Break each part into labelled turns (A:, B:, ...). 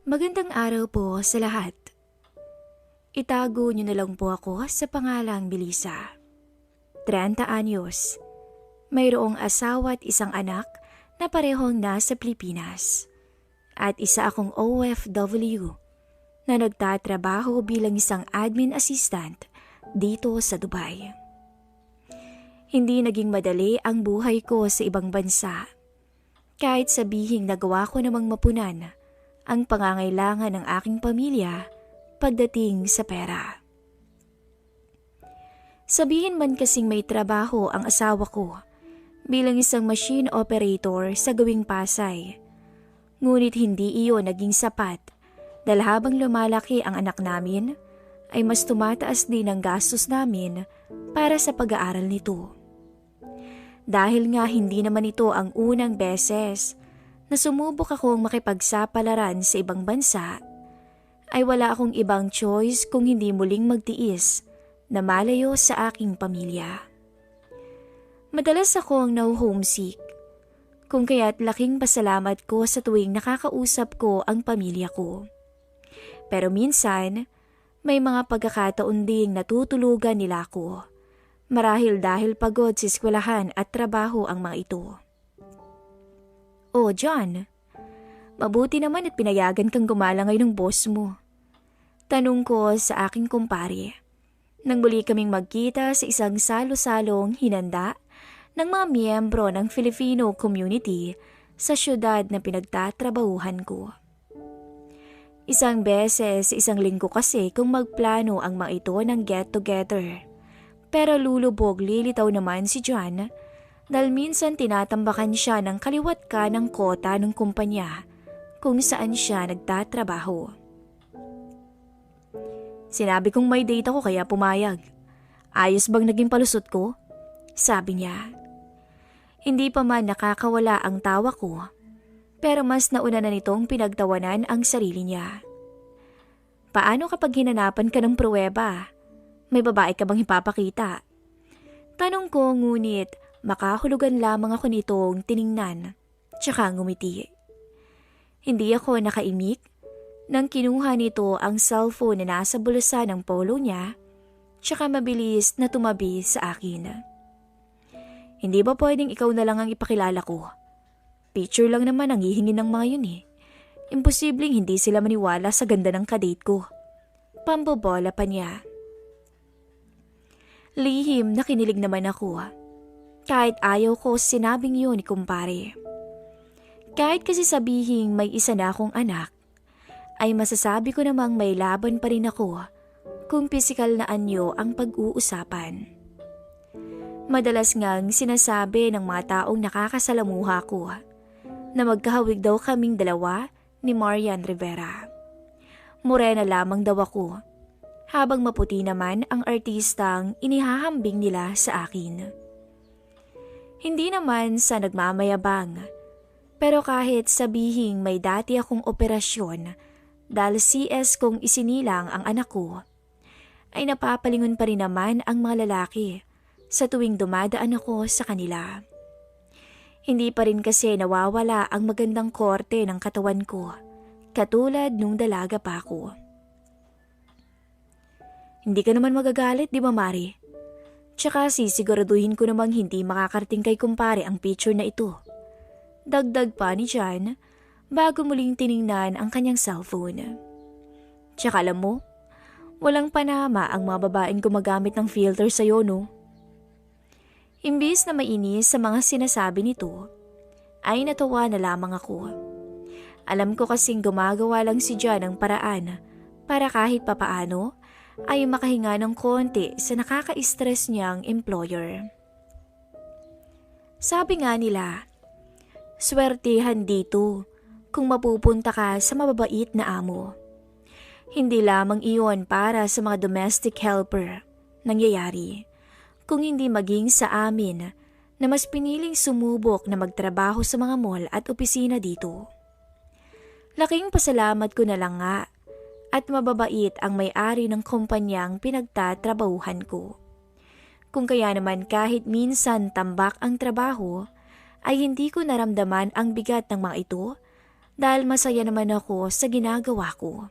A: Magandang araw po sa lahat. Itago niyo na lang po ako sa pangalang Melissa. 30 anyos. Mayroong asawa at isang anak na parehong nasa Pilipinas. At isa akong OFW na nagtatrabaho bilang isang admin assistant dito sa Dubai. Hindi naging madali ang buhay ko sa ibang bansa. Kahit sabihing nagawa ko namang mapunan ang pangangailangan ng aking pamilya pagdating sa pera. Sabihin man kasing may trabaho ang asawa ko bilang isang machine operator sa gawing Pasay. Ngunit hindi iyon naging sapat dahil habang lumalaki ang anak namin ay mas tumataas din ang gastos namin para sa pag-aaral nito. Dahil nga hindi naman ito ang unang beses na sumubok akong makipagsapalaran sa ibang bansa, ay wala akong ibang choice kung hindi muling magtiis na malayo sa aking pamilya. Madalas akong naho-homesick, kung kaya't laking pasalamat ko sa tuwing nakakausap ko ang pamilya ko. Pero minsan, may mga pagkakataon ding natutulugan nila ako, marahil dahil pagod sa eskwelahan at trabaho ang mga ito. Oh, John, mabuti naman at pinayagan kang gumala ngayon ng boss mo. Tanong ko sa aking kumpare. Nang muli kaming magkita sa isang salo-salong hinanda ng mga miyembro ng Filipino community sa syudad na pinagtatrabahuhan ko. Isang beses, isang linggo kasi kung magplano ang mga ito ng get-together. Pero lulubog lilitaw naman si John dahil minsan tinatambakan siya ng kaliwat ka ng kota ng kumpanya kung saan siya nagtatrabaho. Sinabi kong may date ako kaya pumayag. Ayos bang naging palusot ko? Sabi niya. Hindi pa man nakakawala ang tawa ko, pero mas nauna na nitong pinagtawanan ang sarili niya. Paano kapag hinanapan ka ng pruweba? May babae ka bang ipapakita? Tanong ko ngunit makahulugan lamang ako nitong tiningnan, tsaka ngumiti. Hindi ako nakaimik nang kinuha nito ang cellphone na nasa bulsa ng polo niya, tsaka mabilis na tumabi sa akin. Hindi ba pwedeng ikaw na lang ang ipakilala ko? Picture lang naman ang hihingi ng mga yun eh. Imposibleng hindi sila maniwala sa ganda ng kadate ko. Pambobola pa niya. Lihim na kinilig naman ako. Kahit ayaw ko sinabing yun ni kumpare. Kahit kasi sabihing may isa na akong anak, ay masasabi ko namang may laban pa rin ako kung pisikal na anyo ang pag-uusapan. Madalas ngang sinasabi ng mga taong nakakasalamuha ko na magkahawig daw kaming dalawa ni Marian Rivera. Morena lamang daw ako, habang maputi naman ang artistang inihahambing nila sa akin. Hindi naman sa nagmamayabang, pero kahit sabihing may dati akong operasyon dahil CS kong isinilang ang anak ko, ay napapalingon pa rin naman ang mga lalaki sa tuwing dumadaan ako sa kanila. Hindi pa rin kasi nawawala ang magandang korte ng katawan ko, katulad nung dalaga pa ako. Hindi ka naman magagalit, di ba Mari? Tsaka sisiguraduhin ko namang hindi makakarating kay kumpare ang picture na ito. Dagdag pa ni John bago muling tiningnan ang kanyang cellphone. Tsaka alam mo, walang panama ang mga babaeng gumagamit ng filter sa'yo, no? Imbis na mainis sa mga sinasabi nito, ay natawa na lamang ako. Alam ko kasing gumagawa lang si John ng paraan para kahit papaano ay makahinga ng konti sa nakaka-stress niyang employer. Sabi nga nila, swertihan dito kung mapupunta ka sa mababait na amo. Hindi lamang iyon para sa mga domestic helper nangyayari, kung hindi maging sa amin na mas piniling sumubok na magtrabaho sa mga mall at opisina dito. Laking pasalamat ko na lang nga at mababait ang may-ari ng kumpanyang pinagtatrabahuhan ko. Kung kaya naman kahit minsan tambak ang trabaho, ay hindi ko naramdaman ang bigat ng mga ito dahil masaya naman ako sa ginagawa ko.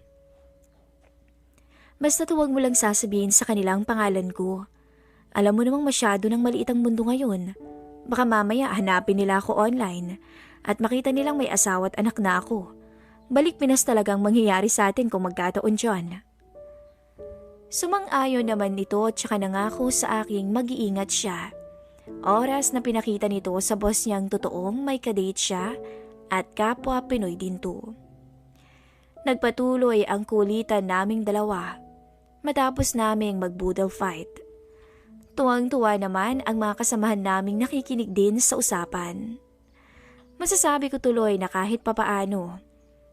A: Basta huwag mo lang sasabihin sa kanilang pangalan ko. Alam mo namang masyado ng maliit ang mundo ngayon. Baka mamaya hanapin nila ako online at makita nilang may asawa at anak na ako. Balik Pinas talagang mangyayari sa atin kung magkataon dyan. Sumang-ayon naman nito at saka nangako sa aking mag-iingat siya. Oras na pinakita nito sa boss niyang totoong may kadate siya at kapwa Pinoy din to. Nagpatuloy ang kulitan naming dalawa matapos naming mag-boodle fight. Tuwang-tuwa naman ang mga kasamahan naming nakikinig din sa usapan. Masasabi ko tuloy na kahit papaano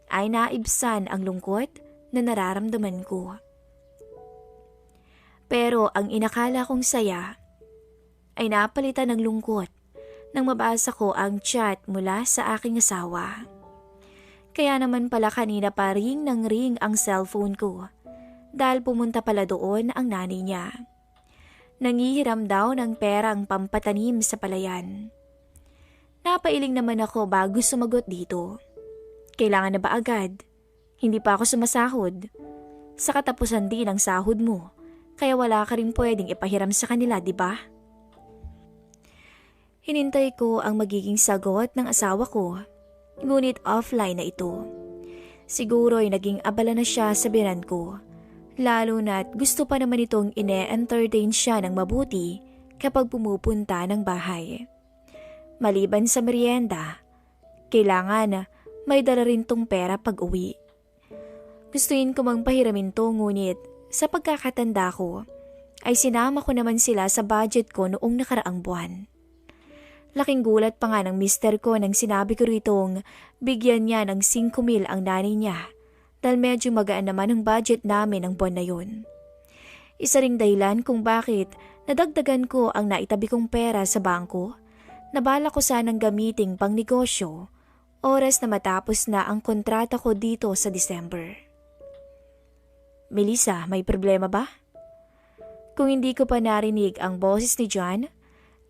A: ay naibsan ang lungkot na nararamdaman ko. Pero ang inakala kong saya ay napalitan ng lungkot nang mabasa ko ang chat mula sa aking asawa. Kaya naman pala kanina pa ring ng ring ang cellphone ko dahil pumunta pala doon ang nanay niya. Nangihiram daw ng perang pampatanim sa palayan. Napailing naman ako bago sumagot dito. Kailangan na ba agad? Hindi pa ako sumasahod. Sa katapusan din ang sahod mo, kaya wala ka rin pwedeng ipahiram sa kanila, di ba? Hinintay ko ang magiging sagot ng asawa ko, ngunit offline na ito. Siguro'y naging abala na siya sa biran ko. Lalo na't gusto pa naman itong ine-entertain siya ng mabuti kapag pumupunta ng bahay. Maliban sa merienda, kailangan may dala rin tong pera pag uwi. Gustuin ko mang pahiramin to ngunit sa pagkakatanda ko ay sinama ko naman sila sa budget ko noong nakaraang buwan. Laking gulat pa nga ng mister ko nang sinabi ko ritong bigyan niya ng 5,000 ang nanay niya. Dahil medyo magaan naman ang budget namin ng buwan na yun. Isa ring dahilan kung bakit nadagdagan ko ang naitabi kong pera sa bangko na bala ko sanang gamiting pang negosyo oras na matapos na ang kontrata ko dito sa December. Melissa, may problema ba? Kung hindi ko pa narinig ang boses ni John,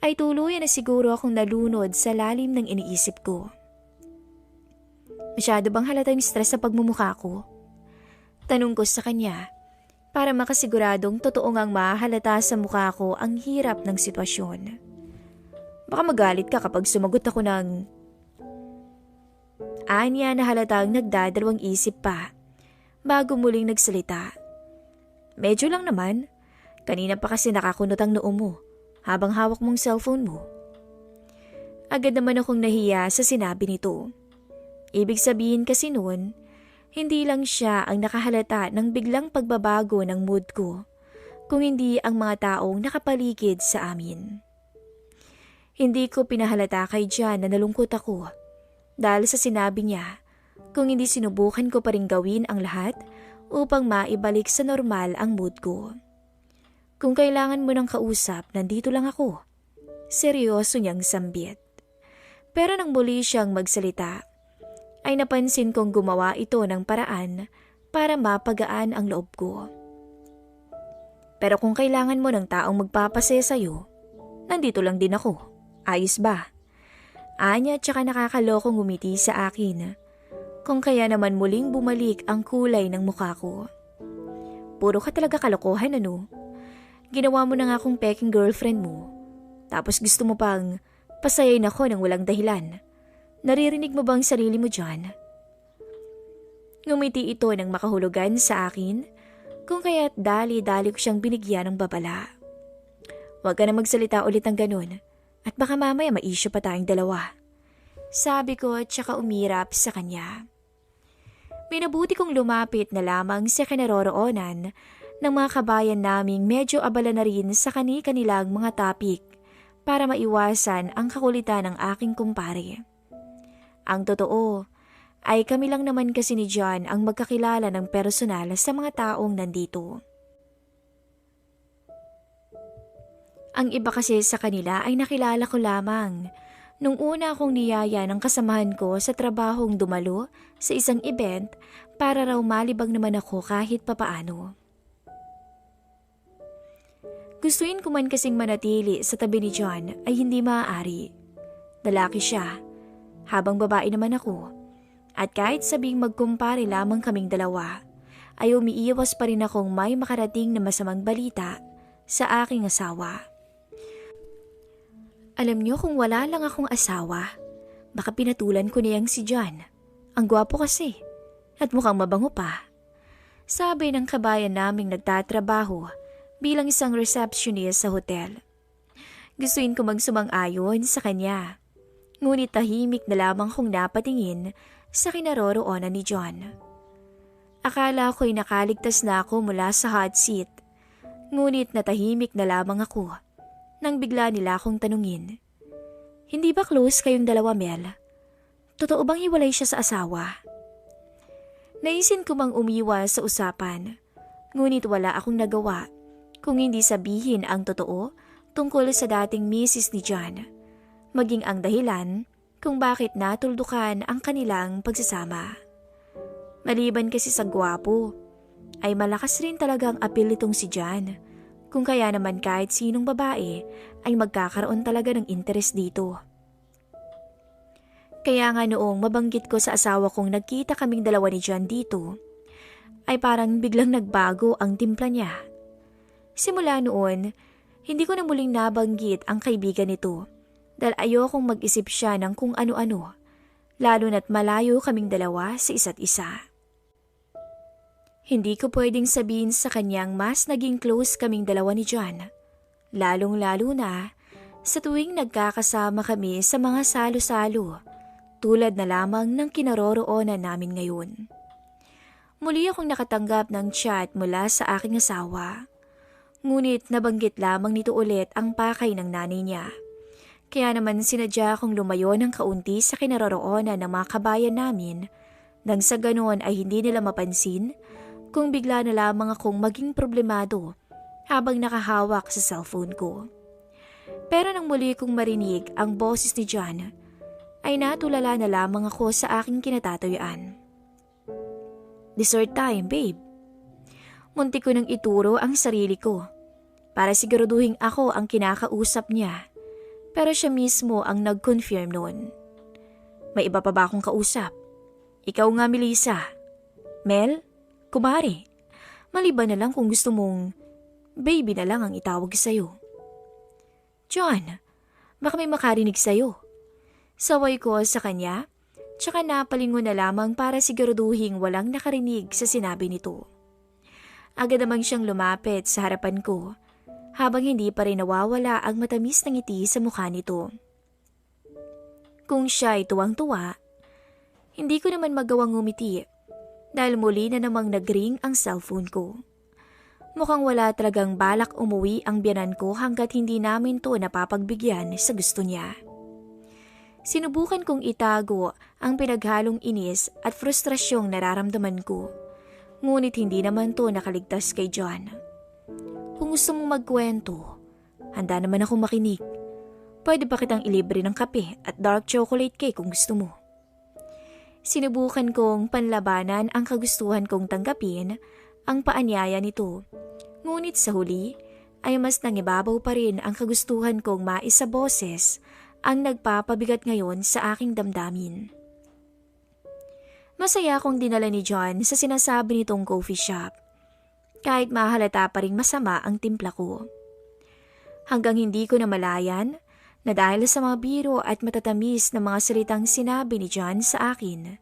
A: ay tuluyan na siguro akong nalunod sa lalim ng iniisip ko. Masyado bang halata yung stress sa pagmumukha ko? Tanong ko sa kanya para makasiguradong totoo ngang mahalata sa mukha ko ang hirap ng sitwasyon. Baka magalit ka kapag sumagot ako ng... Anya na halatang nagdadalawang isip pa bago muling nagsalita. Medyo lang naman. Kanina pa kasi nakakunot ang noo mo habang hawak mong cellphone mo. Agad naman akong nahiya sa sinabi nito. Ibig sabihin kasi noon, hindi lang siya ang nakahalata ng biglang pagbabago ng mood ko, kung hindi ang mga taong nakapaligid sa amin. Hindi ko pinahalata kay John na nalungkot ako dahil sa sinabi niya kung hindi sinubukan ko pa rin gawin ang lahat upang maibalik sa normal ang mood ko. Kung kailangan mo ng kausap, nandito lang ako. Seryoso niyang sambit. Pero nang muli siyang magsalita, ay napansin kong gumawa ito ng paraan para mapagaan ang loob ko. Pero kung kailangan mo ng taong magpapasaya sa'yo, nandito lang din ako. Ayos ba? Anya tsaka nakakalokong ngumiti sa akin. Kung kaya naman muling bumalik ang kulay ng mukha ko. Puro ka talaga kalokohan ano? Ginawa mo na nga akong peking girlfriend mo. Tapos gusto mo pang pasayain ako ng walang dahilan. Naririnig mo bang sarili mo dyan? Ngumiti ito ng makahulugan sa akin, kung kaya't dali-dali ko siyang binigyan ng babala. Huwag ka na magsalita ulit ng ganun, at baka mamaya ma-issue pa tayong dalawa. Sabi ko at saka umirap sa kanya. Minabuti kong lumapit na lamang sa kinaroroonan ng mga kabayan naming medyo abala na rin sa kani-kanilang mga topic para maiwasan ang kakulitan ng aking kumpare. Ang totoo ay kami lang naman kasi ni John ang magkakilala ng personal sa mga taong nandito. Ang iba kasi sa kanila ay nakilala ko lamang nung una akong niyaya ng kasamahan ko sa trabahong dumalo sa isang event para raw malibang naman ako kahit papaano. Gustuin ko man kasing manatili sa tabi ni John ay hindi maaari. Lalaki siya, habang babae naman ako, At kahit sabing magkumpare lamang kaming dalawa, ay umiiwas pa rin akong may makarating na masamang balita sa aking asawa. Alam niyo, kung wala lang akong asawa, baka pinatulan ko niyang si John. Ang gwapo kasi at mukhang mabango pa. Sabi ng kabayan naming nagtatrabaho bilang isang receptionist sa hotel. Gustuin ko magsumang-ayon sa kanya. Ngunit tahimik na lamang kong napatingin sa kinaroroonan ni John. Akala ko'y nakaligtas na ako mula sa hot seat. Ngunit natahimik na lamang ako nang bigla nila akong tanungin. Hindi ba close kayong dalawa, Mel? Totoo bang hiwalay siya sa asawa? Naisin ko mang umiwas sa usapan. Ngunit wala akong nagawa kung hindi sabihin ang totoo tungkol sa dating misis ni John. Maging ang dahilan kung bakit natuldukan ang kanilang pagsasama. Maliban kasi sa gwapo, ay malakas rin talagang appeal nitong si John. Kung kaya naman kahit sinong babae ay magkakaroon talaga ng interes dito. Kaya nga noong mabanggit ko sa asawa kong nagkita kaming dalawa ni John dito, ay parang biglang nagbago ang timpla niya. Simula noon, hindi ko na muling nabanggit ang kaibigan nito dahil ayokong mag-isip siya ng kung ano-ano, lalo na't malayo kaming dalawa sa isa't isa. Hindi ko pwedeng sabihin sa kanyang mas naging close kaming dalawa ni John, lalong-lalo na sa tuwing nagkakasama kami sa mga salo-salo, tulad na lamang ng kinaroroonan namin ngayon. Muli akong nakatanggap ng chat mula sa aking asawa. Ngunit nabanggit lamang nito ulit ang pakay ng nanay niya. Kaya naman sinadya akong lumayo ng kaunti sa kinaroroonan ng mga kabayan namin nang sa ganoon ay hindi nila mapansin kung bigla na lamang akong maging problemado habang nakahawak sa cellphone ko. Pero nang muli kong marinig ang boses ni John, ay natulala na lamang ako sa aking kinatatayuan. Dessert time, babe. Muntik ko nang ituro ang sarili ko para siguraduhin ako ang kinakausap niya, pero siya mismo ang nag-confirm noon. May iba pa ba akong kausap? Ikaw nga, Melissa. Mel? Kumari? Maliban na lang kung gusto mong baby na lang ang itawag sa'yo. John, baka may makarinig sa'yo. Saway ko sa kanya, tsaka napalingon na lamang para siguraduhin walang nakarinig sa sinabi nito. Agad namang siyang lumapit sa harapan ko, habang hindi pa rin nawawala ang matamis na ngiti sa mukha nito. Kung siya ay tuwang-tuwa, hindi ko naman magawang ngumiti dahil muli na namang nag-ring ang cellphone ko. Mukhang wala talagang balak umuwi ang biyanan ko hanggat hindi namin to napapagbigyan sa gusto niya. Sinubukan kong itago ang pinaghalong inis at frustrasyong nararamdaman ko, ngunit hindi naman to nakaligtas kay John. Kung gusto mong magkwento, handa naman akong makinig. Pwede ba kitang ilibre ng kape at dark chocolate cake kung gusto mo? Sinubukan kong panlabanan ang kagustuhan kong tanggapin ang paanyaya nito, ngunit sa huli ay mas nangibabaw pa rin ang kagustuhan kong maisaboses ang nagpapabigat ngayon sa aking damdamin. Masaya akong dinala ni John sa sinasabi nitong coffee shop, kahit mahalata pa ring masama ang timpla ko. Hanggang hindi ko na malayan na dahil sa mga biro at matatamis na mga salitang sinabi ni John sa akin,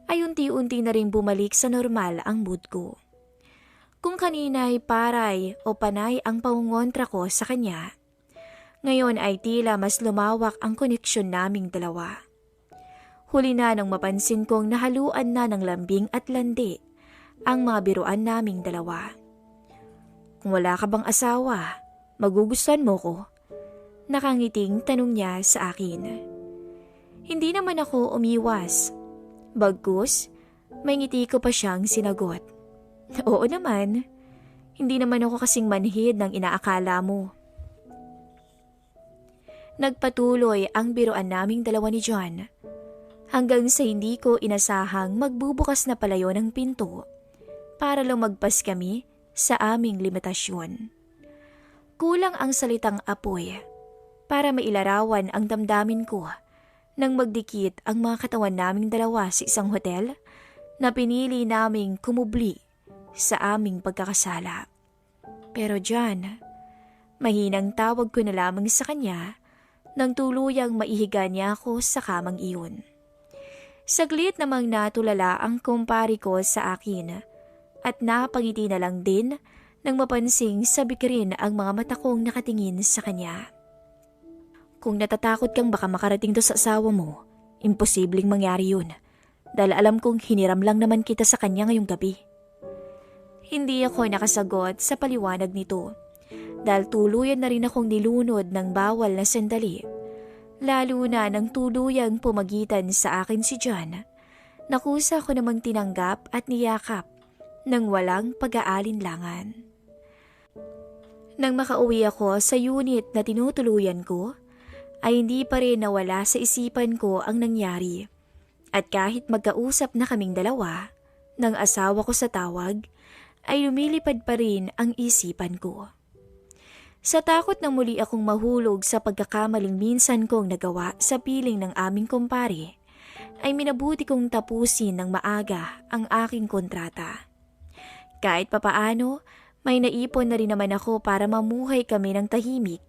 A: ay unti-unti na rin bumalik sa normal ang mood ko. Kung kanina ay paray o panay ang pangungontra ko sa kanya, ngayon ay tila mas lumawak ang koneksyon naming dalawa. Huli na nang mapansin kong nahaluan na ng lambing at landi ang mga biruan naming dalawa. Kung wala ka bang asawa, magugustuhan mo ko? Nakangiting tanong niya sa akin. Hindi naman ako umiwas. Bagkus, may ngiti ko pa siyang sinagot. Oo naman, hindi naman ako kasing manhid ng inaakala mo. Nagpatuloy ang biruan naming dalawa ni John, hanggang sa hindi ko inasahang magbubukas na palayo ng pinto para lumagpas kami sa aming limitasyon. Kulang ang salitang apoy para mailarawan ang damdamin ko nang magdikit ang mga katawan naming dalawa sa isang hotel na pinili naming kumubli sa aming pagkakasala. Pero John, mahinang tawag ko na lamang sa kanya nang tuluyang maihiga niya ako sa kamang iyon. Saglit namang natulala ang kumpari ko sa akin at napangiti na lang din nang mapansing sabik rin ang mga mata kong nakatingin sa kanya. Kung natatakot kang baka makarating to sa asawa mo, imposibleng mangyari yun dahil alam kong hiniram lang naman kita sa kanya ngayong gabi. Hindi ako nakasagot sa paliwanag nito dahil tuluyan na rin akong nilunod ng bawal na sandali. Lalo na nang tuluyang pumagitan sa akin si John, nakusa ko namang tinanggap at niyakap nang walang pag-aalinlangan. Nang makauwi ako sa unit na tinutuluyan ko, ay hindi pa rin nawala sa isipan ko ang nangyari. At kahit magkausap na kaming dalawa, ng asawa ko sa tawag, ay lumilipad pa rin ang isipan ko. Sa takot na muli akong mahulog sa pagkakamaling minsan kong nagawa sa piling ng aming kumpare, ay minabuti kong tapusin ng maaga ang aking kontrata. Kahit papaano, may naipon na rin naman ako para mamuhay kami ng tahimik,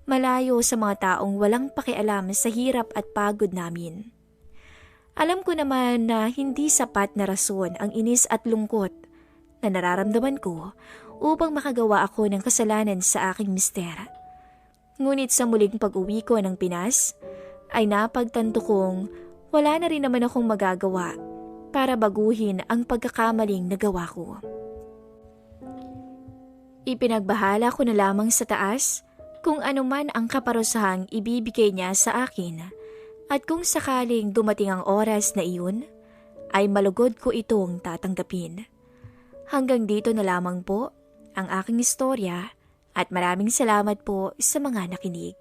A: malayo sa mga taong walang pakialam sa hirap at pagod namin. Alam ko naman na hindi sapat na rason ang inis at lungkot na nararamdaman ko upang makagawa ako ng kasalanan sa aking mister. Ngunit sa muling pag-uwi ko ng Pinas, ay napagtanto kong wala na rin naman akong magagawa para baguhin ang pagkakamaling nagawa ko. Ipinagbahala ko na lamang sa taas kung anuman ang kaparusahang ibibigay niya sa akin at kung sakaling dumating ang oras na iyon, ay malugod ko itong tatanggapin. Hanggang dito na lamang po ang aking istorya at maraming salamat po sa mga nakinig.